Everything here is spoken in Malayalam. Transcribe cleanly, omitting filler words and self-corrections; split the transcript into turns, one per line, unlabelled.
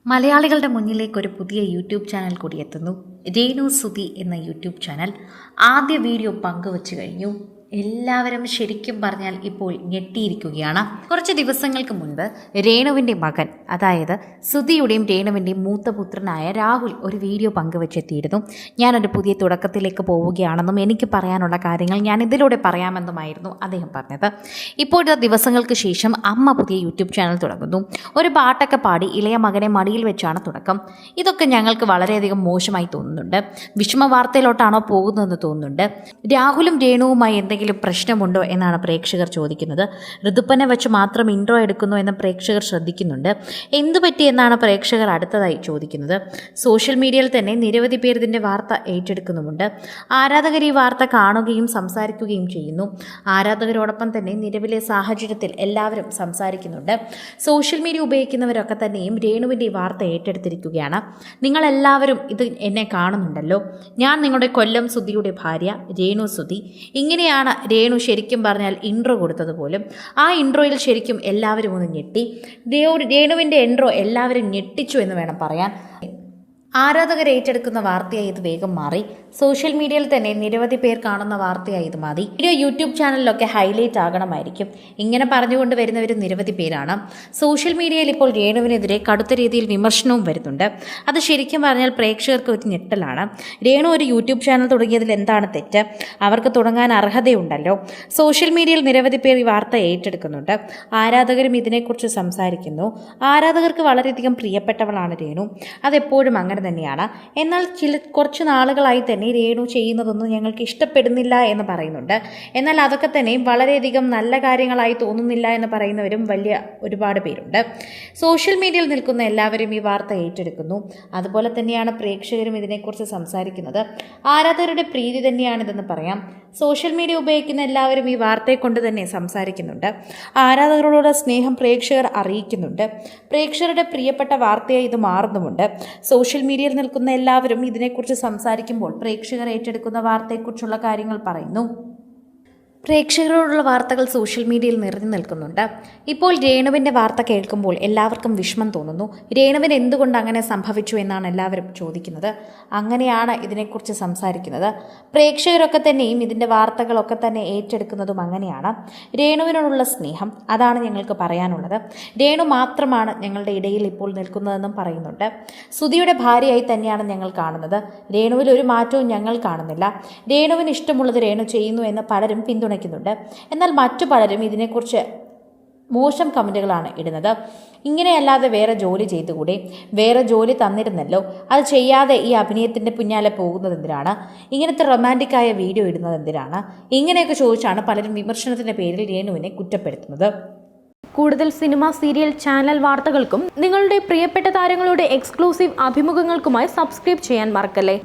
മലയാളികളുടെ മുന്നിലേക്ക് ഒരു പുതിയ യൂട്യൂബ് ചാനൽ കൂടി എത്തുന്നു. രേണു സുധി എന്ന യൂട്യൂബ് ചാനൽ ആദ്യ വീഡിയോ പങ്കുവച്ചു കഴിഞ്ഞു. എല്ലാവരും ശരിക്കും പറഞ്ഞാൽ ഇപ്പോൾ ഞെട്ടിയിരിക്കുകയാണ്. കുറച്ച് ദിവസങ്ങൾക്ക് മുൻപ് രേണുവിൻ്റെ മകൻ, അതായത് സുധിയുടെയും രേണുവിൻ്റെയും മൂത്ത പുത്രനായ രാഹുൽ ഒരു വീഡിയോ പങ്കുവച്ചെത്തിയിരുന്നു. ഞാനൊരു പുതിയ തുടക്കത്തിലേക്ക് പോവുകയാണെന്നും എനിക്ക് പറയാനുള്ള കാര്യങ്ങൾ ഞാൻ ഇതിലൂടെ പറയാമെന്നുമായിരുന്നു അദ്ദേഹം പറഞ്ഞത്. ഇപ്പോഴത്തെ ദിവസങ്ങൾക്ക് ശേഷം അമ്മ പുതിയ യൂട്യൂബ് ചാനൽ തുടങ്ങുന്നു. ഒരു പാട്ടൊക്കെ പാടി ഇളയ മകനെ മടിയിൽ വെച്ചാണ് തുടക്കം. ഇതൊക്കെ ഞങ്ങൾക്ക് വളരെയധികം മോശമായി തോന്നുന്നുണ്ട്. വിഷമ വാർത്തയിലോട്ടാണോ പോകുന്നതെന്ന് തോന്നുന്നുണ്ട്. രാഹുലും രേണുവുമായി എന്തെങ്കിലും പ്രശ്നമുണ്ടോ എന്നാണ് പ്രേക്ഷകർ ചോദിക്കുന്നത്. ഋതുപ്പനെ വെച്ച് മാത്രം ഇൻട്രോ എടുക്കുന്നു എന്ന് പ്രേക്ഷകർ ശ്രദ്ധിക്കുന്നുണ്ട്. എന്തുപറ്റി എന്നാണ് പ്രേക്ഷകർ അടുത്തതായി ചോദിക്കുന്നത്. സോഷ്യൽ മീഡിയയിൽ തന്നെ നിരവധി പേർ ഇതിൻ്റെ വാർത്ത ഏറ്റെടുക്കുന്നുമുണ്ട്. ആരാധകർ ഈ വാർത്ത കാണുകയും സംസാരിക്കുകയും ചെയ്യുന്നു. ആരാധകരോടൊപ്പം തന്നെ നിലവിലെ സാഹചര്യത്തിൽ എല്ലാവരും സംസാരിക്കുന്നുണ്ട്. സോഷ്യൽ മീഡിയ ഉപയോഗിക്കുന്നവരൊക്കെ തന്നെയും രേണുവിൻ്റെ ഈ വാർത്ത ഏറ്റെടുത്തിരിക്കുകയാണ്. നിങ്ങളെല്ലാവരും ഇത് എന്നെ കാണുന്നുണ്ടല്ലോ. ഞാൻ നിങ്ങളുടെ കൊല്ലം സുധിയുടെ ഭാര്യ രേണു സുധി. ഇങ്ങനെയാണ് രേണു ശരിക്കും പറഞ്ഞാൽ ഇൻട്രോ കൊടുത്തത് പോലും. ആ ഇൻട്രോയിൽ ശരിക്കും എല്ലാവരും ഒന്ന് ഞെട്ടി. രേണുവിൻ്റെ ഇൻട്രോ എല്ലാവരും ഞെട്ടിച്ചു എന്ന് വേണം പറയാൻ. ആരാധകർ ഏറ്റെടുക്കുന്ന വാർത്തയായി ഇത് വേഗം മാറി. സോഷ്യൽ മീഡിയയിൽ തന്നെ നിരവധി പേർ കാണുന്ന വാർത്തയായി ഇത് മാറി. വീഡിയോ യൂട്യൂബ് ചാനലിലൊക്കെ ഹൈലൈറ്റ് ആകണമായിരിക്കും. ഇങ്ങനെ പറഞ്ഞുകൊണ്ട് വരുന്നവരും നിരവധി പേരാണ്. സോഷ്യൽ മീഡിയയിൽ ഇപ്പോൾ രേണുവിനെതിരെ കടുത്ത രീതിയിൽ വിമർശനവും വരുന്നുണ്ട്. അത് ശരിക്കും പറഞ്ഞാൽ പ്രേക്ഷകർക്ക് ഒരു ഞെട്ടലാണ്. രേണു ഒരു യൂട്യൂബ് ചാനൽ തുടങ്ങിയതിൽ എന്താണ് തെറ്റ്? അവർക്ക് തുടങ്ങാൻ അർഹതയുണ്ടല്ലോ. സോഷ്യൽ മീഡിയയിൽ നിരവധി പേർ ഈ വാർത്ത ഏറ്റെടുക്കുന്നുണ്ട്. ആരാധകരും ഇതിനെക്കുറിച്ച് സംസാരിക്കുന്നു. ആരാധകർക്ക് വളരെയധികം പ്രിയപ്പെട്ടവളാണ് രേണു. അതെപ്പോഴും അങ്ങനെ തന്നെയാണ്. എന്നാൽ കുറച്ച് നാളുകളായി തന്നെ രേണു ചെയ്യുന്നതൊന്നും ഞങ്ങൾക്ക് ഇഷ്ടപ്പെടുന്നില്ല എന്ന് പറയുന്നുണ്ട്. എന്നാൽ അതൊക്കെ തന്നെ വളരെയധികം നല്ല കാര്യങ്ങളായി തോന്നുന്നില്ല എന്ന് പറയുന്നവരും ഒരുപാട് പേരുണ്ട്. സോഷ്യൽ മീഡിയയിൽ നിൽക്കുന്ന എല്ലാവരും ഈ വാർത്ത ഏറ്റെടുക്കുന്നു. അതുപോലെ തന്നെയാണ് പ്രേക്ഷകരും ഇതിനെക്കുറിച്ച് സംസാരിക്കുന്നത്. ആരാധകരുടെ പ്രീതി തന്നെയാണിതെന്ന് പറയാം. സോഷ്യൽ മീഡിയ ഉപയോഗിക്കുന്ന എല്ലാവരും ഈ വാർത്തയെ കൊണ്ട് തന്നെ സംസാരിക്കുന്നുണ്ട്. ആരാധകരോടുള്ള സ്നേഹം പ്രേക്ഷകർ അറിയിക്കുന്നുണ്ട്. പ്രേക്ഷകരുടെ പ്രിയപ്പെട്ട വാർത്തയായി ഇത് മാറുന്നുമുണ്ട്. സോഷ്യൽ മീഡിയയിൽ നിൽക്കുന്ന എല്ലാവരും ഇതിനെക്കുറിച്ച് സംസാരിക്കുമ്പോൾ പ്രേക്ഷകർ ഏറ്റെടുക്കുന്ന വാർത്തയെക്കുറിച്ചുള്ള കാര്യങ്ങൾ പറയുന്നു. പ്രേക്ഷകരോടുള്ള വാർത്തകൾ സോഷ്യൽ മീഡിയയിൽ നിറഞ്ഞു നിൽക്കുന്നുണ്ട്. ഇപ്പോൾ രേണുവിൻ്റെ വാർത്ത കേൾക്കുമ്പോൾ എല്ലാവർക്കും വിഷമം തോന്നുന്നു. രേണുവിന് എന്തുകൊണ്ട് അങ്ങനെ സംഭവിച്ചു എന്നാണ് എല്ലാവരും ചോദിക്കുന്നത്. അങ്ങനെയാണ് ഇതിനെക്കുറിച്ച് സംസാരിക്കുന്നത്. പ്രേക്ഷകരൊക്കെ തന്നെയും ഇതിൻ്റെ വാർത്തകളൊക്കെ തന്നെ ഏറ്റെടുക്കുന്നതും അങ്ങനെയാണ്. രേണുവിനോടുള്ള സ്നേഹം, അതാണ് ഞങ്ങൾക്ക് പറയാനുള്ളത്. രേണു മാത്രമാണ് ഞങ്ങളുടെ ഇടയിൽ ഇപ്പോൾ നിൽക്കുന്നതെന്നും പറയുന്നുണ്ട്. സുധിയുടെ ഭാര്യയായി തന്നെയാണ് ഞങ്ങൾ കാണുന്നത്. രേണുവിൽ ഒരു മാറ്റവും ഞങ്ങൾ കാണുന്നില്ല. രേണുവിന് ഇഷ്ടമുള്ളത് രേണു ചെയ്യുന്നു എന്ന് പലരും പിന്തുണയ്ക്കുന്നുണ്ട്. എന്നാൽ മറ്റു പലരും ഇതിനെക്കുറിച്ച് മോശം കമൻറ്റുകളാണ് ഇടുന്നത്. ഇങ്ങനെയല്ലാതെ വേറെ ജോലി ചെയ്തുകൂടെ? വേറെ ജോലി തന്നിരുന്നല്ലോ, അത് ചെയ്യാതെ ഈ അഭിനയത്തിൻ്റെ പിന്നാലെ പോകുന്നത് എന്തിനാണ്? ഇങ്ങനത്തെ റൊമാൻറ്റിക്കായ വീഡിയോ ഇടുന്നത് എന്തിനാണ്? ഇങ്ങനെയൊക്കെ ചോദിച്ചാണ് പലരും വിമർശനത്തിൻ്റെ പേരിൽ രേണുവിനെ കുറ്റപ്പെടുത്തുന്നത്.
കൂടുതൽ സിനിമ, സീരിയൽ, ചാനൽ വാർത്തകൾക്കും നിങ്ങളുടെ പ്രിയപ്പെട്ട താരങ്ങളുടെ എക്സ്ക്ലൂസീവ് അഭിമുഖങ്ങൾക്കുമായി സബ്സ്ക്രൈബ് ചെയ്യാൻ മറക്കല്ലേ.